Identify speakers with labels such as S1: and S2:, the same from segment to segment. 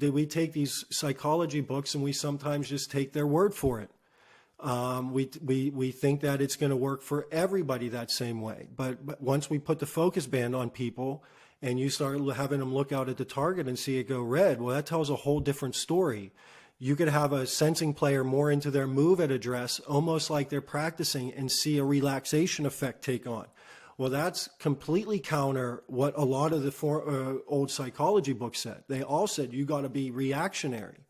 S1: we take these psychology books and we sometimes just take their word for it. We think that it's going to work for everybody that same way. But once we put the focus band on people and you start having them look out at the target and see it go red, well, that tells a whole different story. You could have a sensing player more into their move at address, almost like they're practicing, and see a relaxation effect take on. Well, that's completely counter what a lot of the old psychology books said. They all said you got to be reactionary.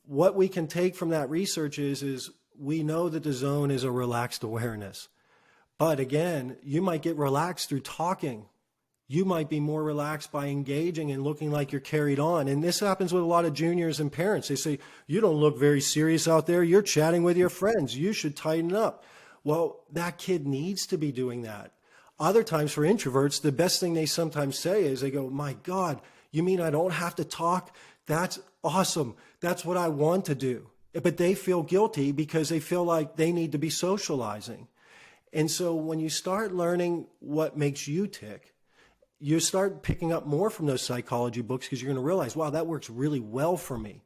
S1: What we can take from that research is we know that the zone is a relaxed awareness. But again, you might get relaxed through talking. You might be more relaxed by engaging and looking like you're carried on. And this happens with a lot of juniors and parents. They say, you don't look very serious out there. You're chatting with your friends. You should tighten up. Well, that kid needs to be doing that. Other times for introverts, the best thing they sometimes say is they go, my God, you mean I don't have to talk? That's awesome. That's what I want to do. But they feel guilty because they feel like they need to be socializing. And so when you start learning what makes you tick, you start picking up more from those psychology books because you're going to realize, wow, that works really well for me.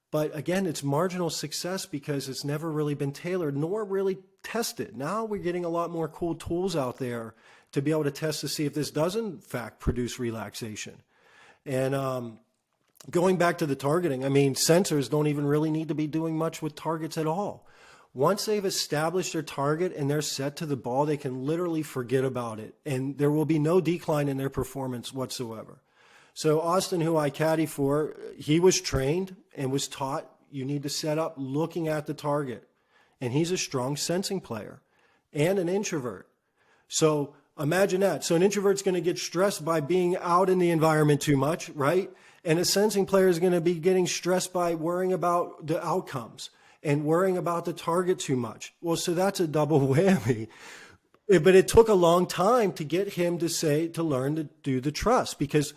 S1: But again, it's marginal success because it's never really been tailored nor really tested. Now we're getting a lot more cool tools out there to be able to test to see if this does in fact produce relaxation. And going back to the targeting, I mean, sensors don't even really need to be doing much with targets at all. Once they've established their target and they're set to the ball, they can literally forget about it. And there will be no decline in their performance whatsoever. So Austin, who I caddy for, he was trained and was taught you need to set up looking at the target. And he's a strong sensing player and an introvert. So imagine that. So an introvert's going to get stressed by being out in the environment too much, right? And a sensing player is going to be getting stressed by worrying about the outcomes and worrying about the target too much. Well, so that's a double whammy. But it took a long time to get him to learn to do the trust, because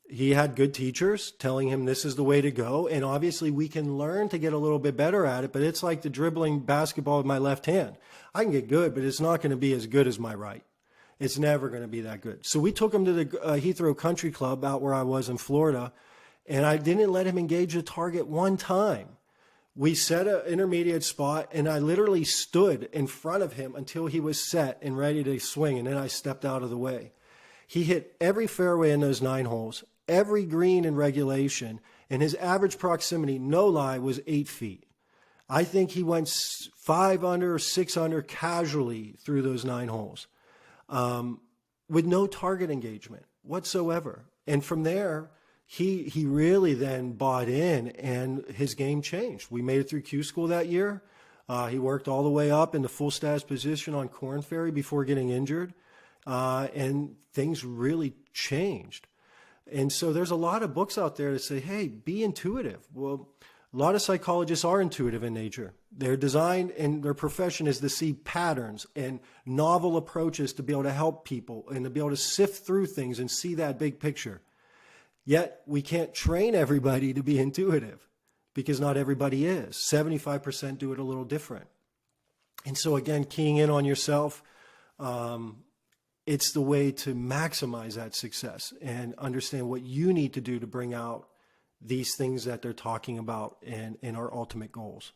S1: he had good teachers telling him this is the way to go. And obviously we can learn to get a little bit better at it, but it's like the dribbling basketball with my left hand. I can get good, but it's not going to be as good as my right. It's never going to be that good. So we took him to the Heathrow Country Club out where I was in Florida, and I didn't let him engage the target one time. We set an intermediate spot, and I literally stood in front of him until he was set and ready to swing, and then I stepped out of the way. He hit every fairway in those 9 holes, every green in regulation, and his average proximity, no lie, was 8 feet. I think he went 5 under or 6 under casually through those 9 holes with no target engagement whatsoever. And from there, he really then bought in and his game changed. We made it through Q School that year. He worked all the way up in the full status position on Korn Ferry before getting injured. And things really changed. And so there's a lot of books out there that say, hey, be intuitive. Well, a lot of psychologists are intuitive in nature. They're designed, and their profession is to see patterns and novel approaches to be able to help people and to be able to sift through things and see that big picture. Yet we can't train everybody to be intuitive because not everybody is. 75% do it a little different. And so again, keying in on yourself, it's the way to maximize that success and understand what you need to do to bring out these things that they're talking about and our ultimate goals.